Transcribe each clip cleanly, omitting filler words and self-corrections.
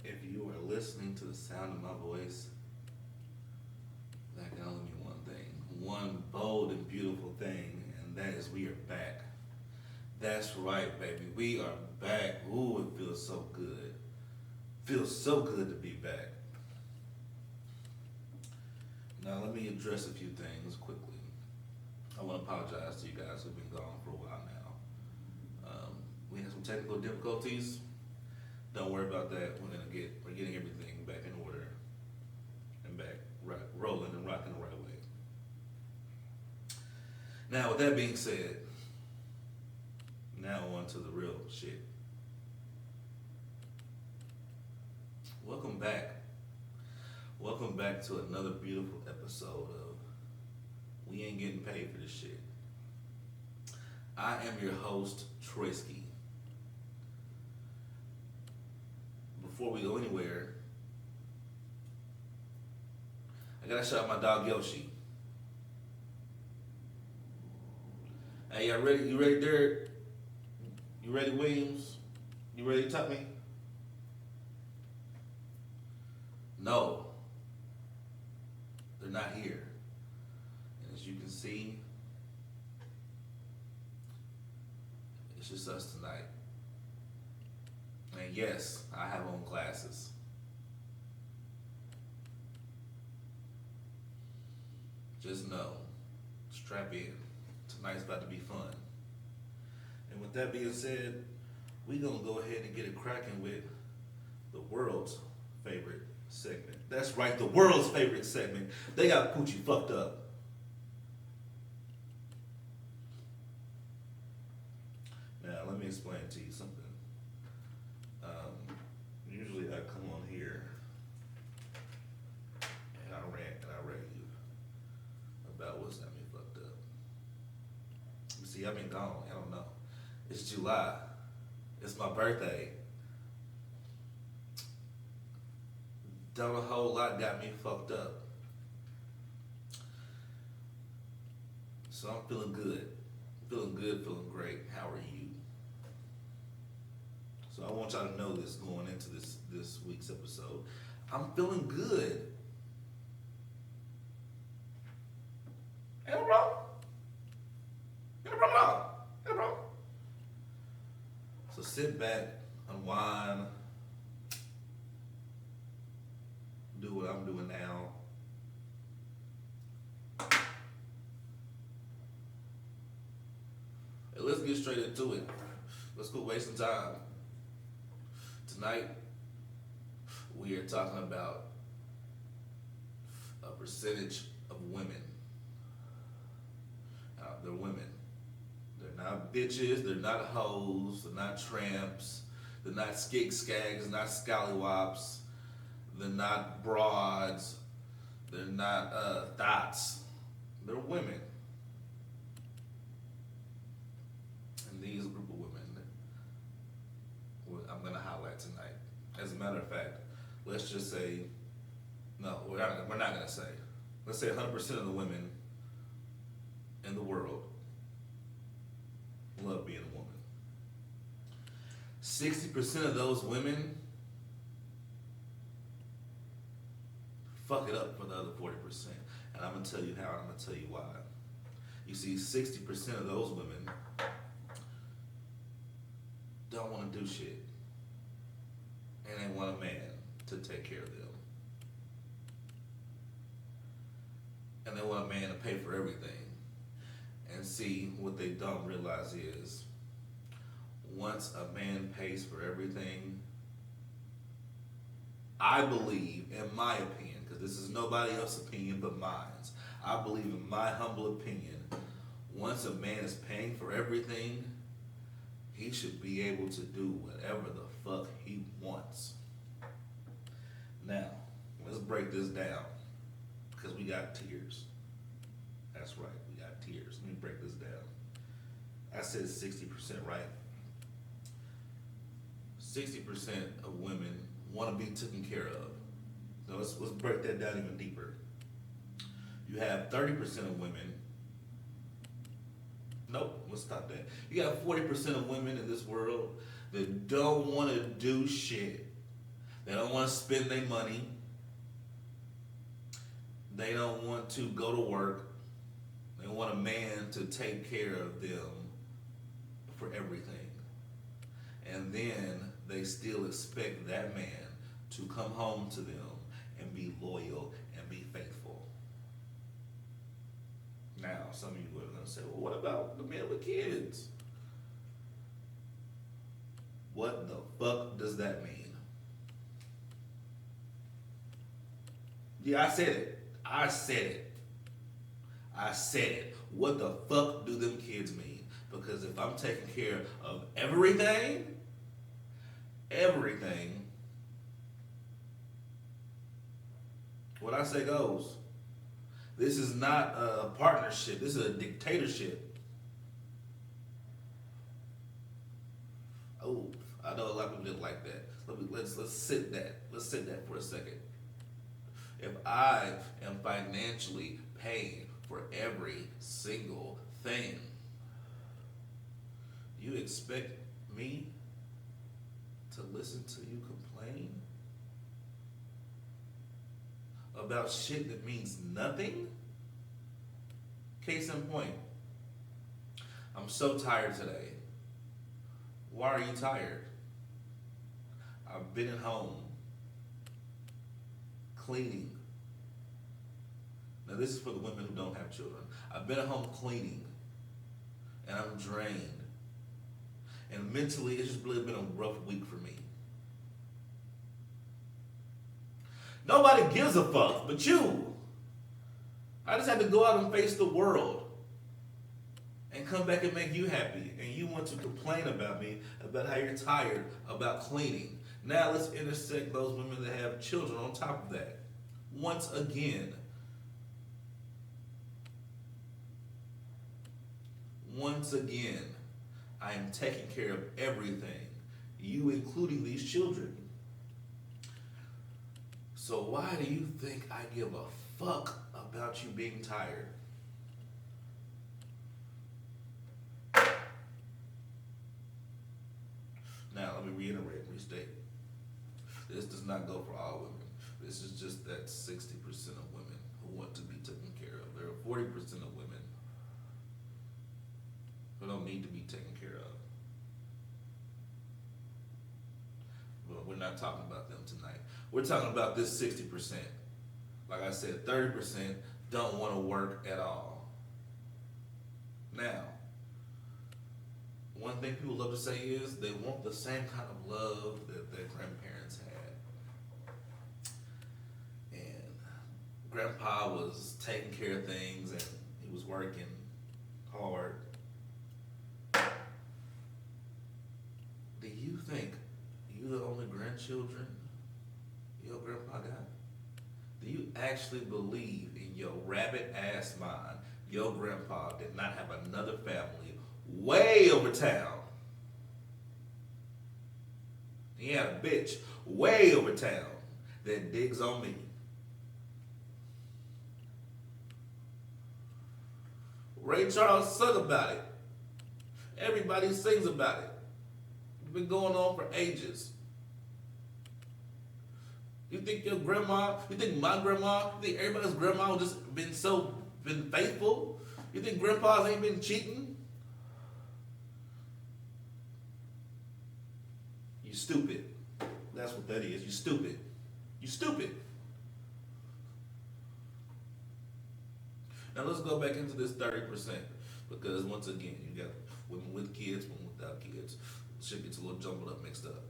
If you are listening to the sound of my voice, that can only mean one thing. One bold and beautiful thing, and that is we are back. That's right, baby. We are back. Ooh, it feels so good. Feels so good to be back. Now, let me address a few things quickly. I want to apologize to you guys who've been gone for a while now. We had some technical difficulties. Don't worry about that. We're getting everything back in order and back rolling and rocking the right way. Now, with that being said, now on to the real shit. Welcome back. Welcome back to another beautiful episode of We Ain't Getting Paid for This Shit. I am your host, TROYSKIIS. Before we go anywhere, I gotta shout out my dog Yoshi. Hey, y'all ready? You ready, Derek? You ready, Williams? You ready to talk me? No. They're not here. And as you can see, it's just us tonight. And yes, I have on glasses. Just know, strap in. Tonight's about to be fun. And with that being said, we're gonna go ahead and get it cracking with the world's favorite segment. That's right, the world's favorite segment. They got Poochie fucked up. Now, let me explain to you something. Usually I come on here and I rant you about what's got me fucked up. You see, I've been gone. I don't know. It's July. It's my birthday. Done a whole lot got me fucked up. So I'm feeling good. Feeling good, feeling great. How are you? So I want y'all to know this going into this week's episode. I'm feeling good. Ain't no problem. Ain't no problem at all. Ain't no problem. So sit back, unwind, do what I'm doing now. And let's get straight into it. Let's quit wasting time. Tonight, we are talking about a percentage of women. They're women. They're not bitches, they're not hoes, they're not tramps, they're not skig skags, not scallywops, they're not broads, they're not thots. They're women. And these group of women, I'm going to highlight tonight. As a matter of fact, let's just say, no, we're not going to say. Let's say 100% of the women in the world love being a woman. 60% of those women fuck it up for the other 40%. And I'm going to tell you how, and I'm going to tell you why. You see, 60% of those women don't want to do shit. And they want a man to take care of them. And they want a man to pay for everything. And see, what they don't realize is, once a man pays for everything, I believe, in my opinion, because this is nobody else's opinion but mine, I believe in my humble opinion, once a man is paying for everything, he should be able to do whatever the fuck he wants. Now, let's break this down, because we got tears. That's right, we got tears. Let me break this down. I said 60%, right? 60% of women want to be taken care of. Now let's break that down even deeper. You have 30% of women. Nope, let's stop that. You got 40% of women in this world that don't want to do shit. They don't want to spend their money. They don't want to go to work. They want a man to take care of them for everything. And then they still expect that man to come home to them and be loyal and be faithful. Now, some of you are going to say, well, what about the men with kids? What the fuck does that mean? Yeah, I said it. I said it. What the fuck do them kids mean? Because if I'm taking care of everything, what I say goes. This is not a partnership. This is a dictatorship. Oh, I know a lot of people didn't like that. Let's sit that. Let's sit that for a second. If I am financially paying for every single thing, you expect me to listen to you complain about shit that means nothing? Case in point, I'm so tired today. Why are you tired? I've been at home cleaning. Now this is for the women who don't have children. I've been at home cleaning and I'm drained. And mentally, it's just really been a rough week for me. Nobody gives a fuck but you. I just had to go out and face the world and come back and make you happy. And you want to complain about me, about how you're tired, about cleaning. Now let's intersect those women that have children on top of that. Once again, I am taking care of everything, you including these children. So why do you think I give a fuck about you being tired? Now let me reiterate, restate. This does not go for all women. This is just that 60% of women who want to be taken care of. There are 40% of women who don't need to be taken care of. But we're not talking about them tonight. We're talking about this 60%. Like I said, 30% don't want to work at all. Now, one thing people love to say is they want the same kind of love that their grandparents had. And grandpa was taking care of things and he was working hard. Do you think you're the only grandchildren your grandpa got? Do you actually believe in your rabbit ass mind your grandpa did not have another family way over town? He had a bitch way over town that digs on me. Ray Charles sung about it. Everybody sings about it. It's been going on for ages. You think your grandma, you think my grandma, you think everybody's grandma just been faithful? You think grandpas ain't been cheating? You stupid. That's what that is. You stupid. You stupid. Now let's go back into this 30%, because once again, you got women with kids, women without kids. Shit gets a little jumbled up, mixed up.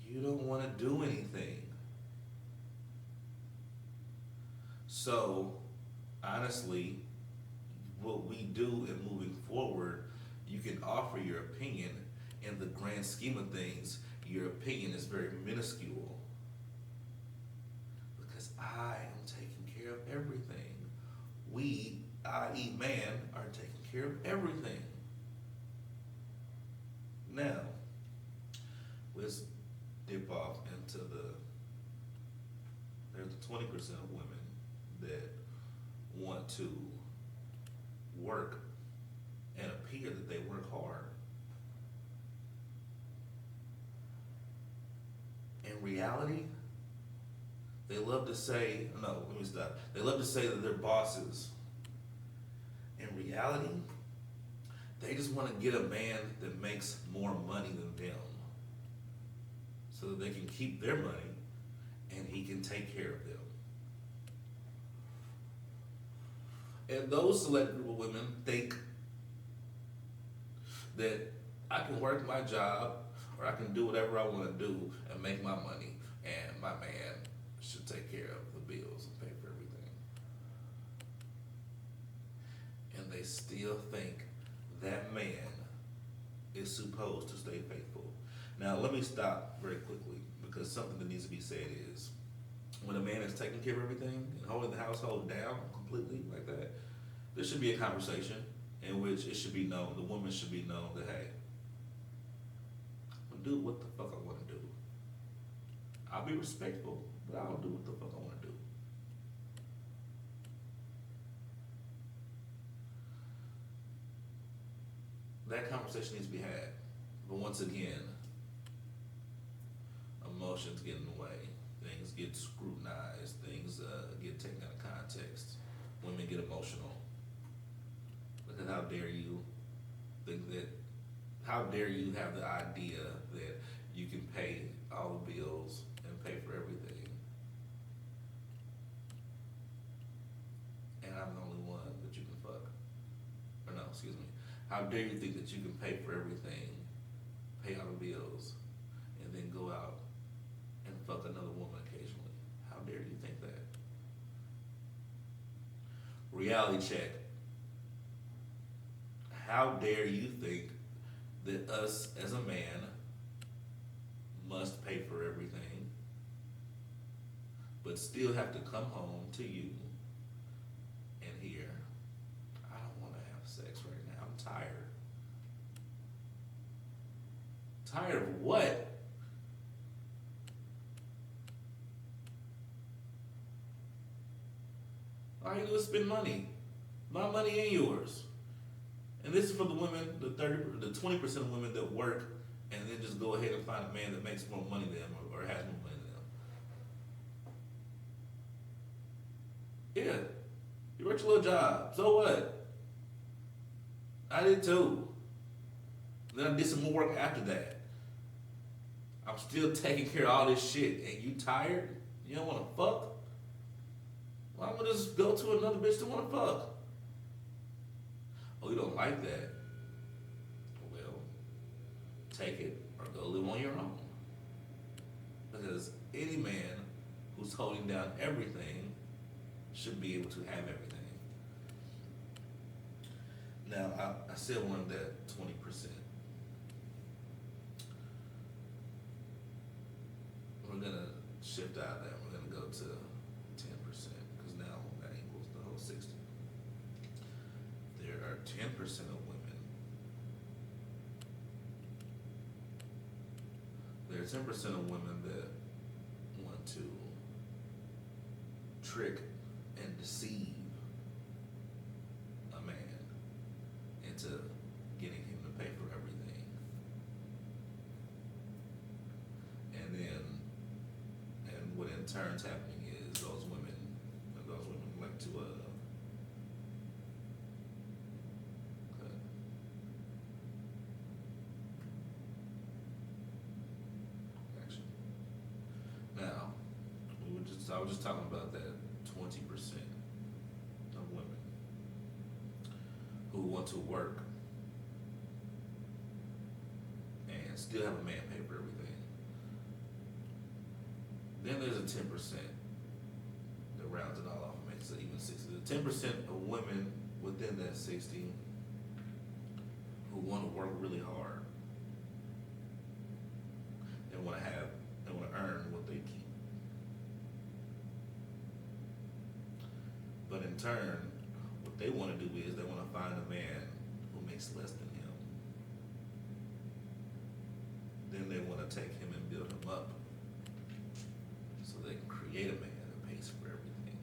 You don't want to do anything. So, honestly, what we do in moving forward, you can offer your opinion. In the grand scheme of things, your opinion is very minuscule. Because I am taking care of everything. We, i.e. man, are taking care of everything. Now, let's dip off into there's 20% of women that want to work and appear that they work hard. in reality, they love to say, no, let me stop. They love to say that they're bosses. In reality, they just want to get a man that makes more money than them so that they can keep their money and he can take care of them. And those select group of women think that I can work my job or I can do whatever I want to do and make my money, and my man should take care of the bills and pay for everything. And they still think that man is supposed to stay faithful. Now, let me stop very quickly, because something that needs to be said is, when a man is taking care of everything and holding the household down completely like that, there should be a conversation in which it should be known, the woman should be known that, hey, I'll do what the fuck I want to do. I'll be respectful, but I'll do what the fuck I want to do. That conversation needs to be had. But once again, emotions get in the way. Things get scrutinized. Things get taken out of context. Women get emotional. Because how dare you think that, how dare you have the idea that you can pay all the bills and pay for everything, and I'm the only one that you can fuck. Or no, excuse me. How dare you think that you can pay for everything, pay all the bills, and then go out and fuck another woman occasionally? How dare you think that? Reality check. How dare you think that us as a man must pay for everything, but still have to come home to you and hear, I don't want to have sex right now, I'm tired. Tired of what? All you do is spend money. My money and yours. And this is for the women, the 20% of women that work and then just go ahead and find a man that makes more money than them or has more money than them. Yeah, you worked your little job. So what? I did too. Then I did some more work after that. I'm still taking care of all this shit, and you tired? You don't want to fuck? Why don't we just go to another bitch that want to fuck? Oh, you don't like that? Well, take it or go live on your own. Because any man who's holding down everything should be able to have everything. Now, I said one that 20%. We're going to shift out of that. We're going to go to 10%, because now that equals the whole 60. There are 10% of women. There are 10% of women that want to trick and deceive a man into getting him to pay for everything. And what in turn's happening is those women like to now, I was just talking about that 20% of women who want to work and still have a man pay for everything. Then there's a 10% that rounds it all off and makes it even 60. The 10% of women within that 60 who want to work really hard and want to earn what they keep. But in turn, what they want to do is they want to find a man who makes less than him. Then they want to take him and build him up so they can create a man that pays for everything.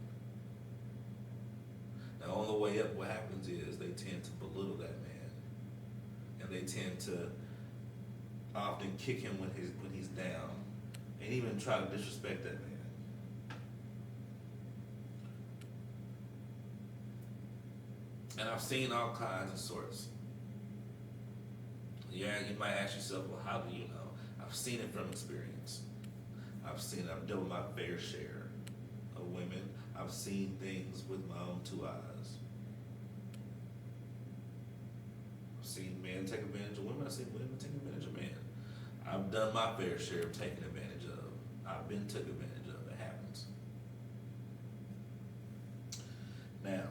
Now, on the way up, what happens is they tend to belittle that man, and they tend to often kick him when he's down, and even try to disrespect that man. And I've seen all kinds of sorts. Yeah, you might ask yourself, well, how do you know? I've seen it from experience. I've dealt with my fair share of women. I've seen things with my own two eyes. I've seen men take advantage of women. I've seen women take advantage of men. I've done my fair share of taking advantage of. I've been took advantage of. It happens. Now,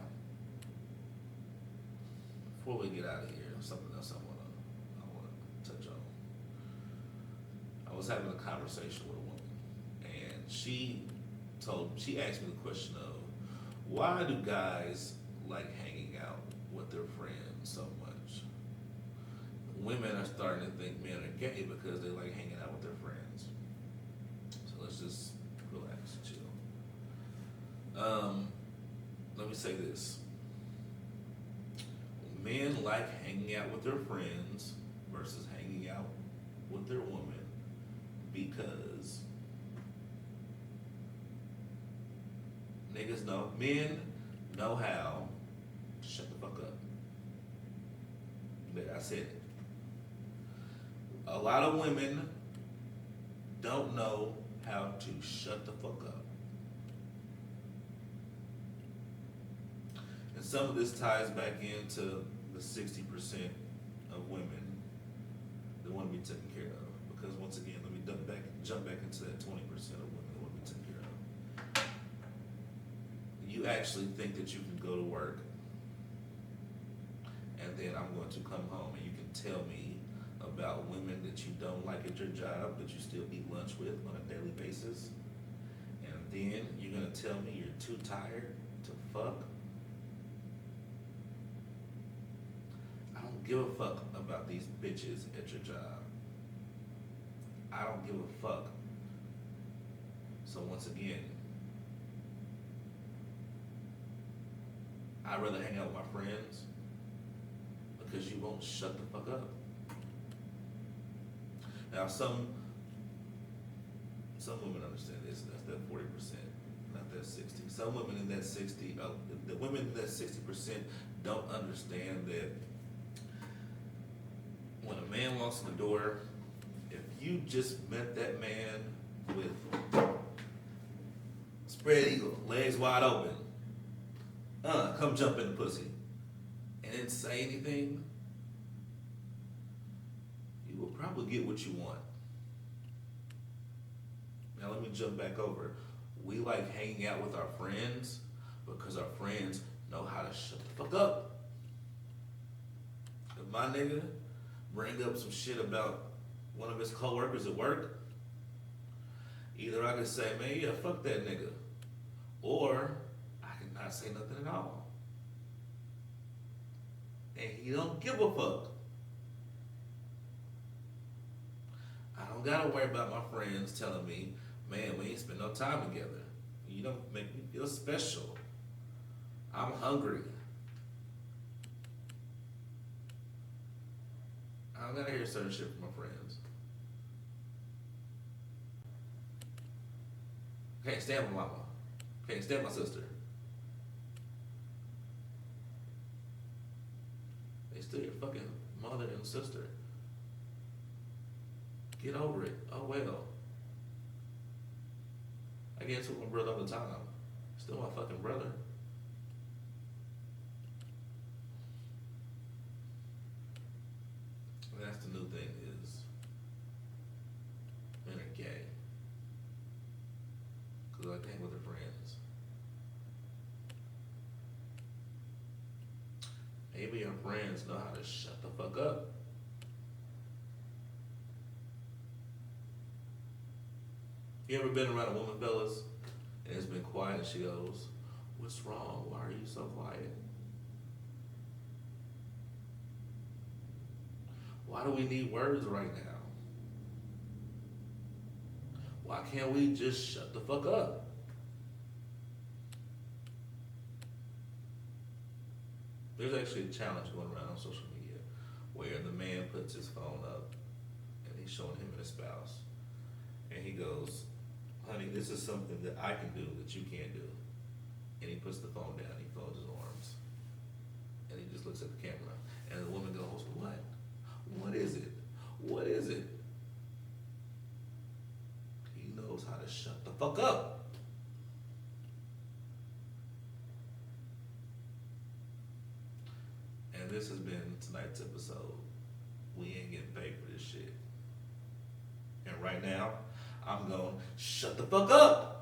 before we get out of here, something else I want to touch on. I was having a conversation with a woman, and she asked me the question of, why do guys like hanging out with their friends so much? Women are starting to think men are gay because they like hanging out with their friends. So let's just relax and chill. Let me say this. Men like hanging out with their friends versus hanging out with their woman because men know how to shut the fuck up. There, I said it. A lot of women don't know how to shut the fuck up. And some of this ties back into the 60% of women that want to be taken care of. Because once again, let me jump back into that 20% of women that want to be taken care of. You actually think that you can go to work and then I'm going to come home and you can tell me about women that you don't like at your job that you still eat lunch with on a daily basis, and then you're going to tell me you're too tired to fuck? I don't give a fuck about these bitches at your job. I don't give a fuck. So once again, I'd rather hang out with my friends because you won't shut the fuck up. Now some women understand this. That's that 40%, not that 60. Some women in that 60, the women in that 60% don't understand that when a man walks in the door, if you just met that man with spread eagle, legs wide open, come jump in the pussy, and didn't say anything, you will probably get what you want. Now let me jump back over. We like hanging out with our friends because our friends know how to shut the fuck up. If my nigga bring up some shit about one of his coworkers at work, either I can say, man, yeah, fuck that nigga, or I can not say nothing at all. And he don't give a fuck. I don't gotta worry about my friends telling me, man, we ain't spend no time together. You don't make me feel special. I'm hungry. I don't gotta hear certain shit from my friends. Can't stand my mama. Can't stand my sister. They still your fucking mother and sister. Get over it. Oh well. I get into it with my brother all the time. Still my fucking brother. And that's the new thing is men are gay. Cause I like to hang with their friends. Maybe your friends know how to shut the fuck up. You ever been around a woman, fellas, and it's been quiet and she goes, what's wrong? Why are you so quiet? Why do we need words right now? Why can't we just shut the fuck up? There's actually a challenge going around on social media where the man puts his phone up and he's showing him and his spouse. And he goes, honey, this is something that I can do that you can't do. And he puts the phone down, he folds his arms. And he just looks at the camera. And the woman goes, what? What is it? What is it? He knows how to shut the fuck up. And this has been tonight's episode. We ain't getting paid for this shit. And right now, I'm going, shut the fuck up.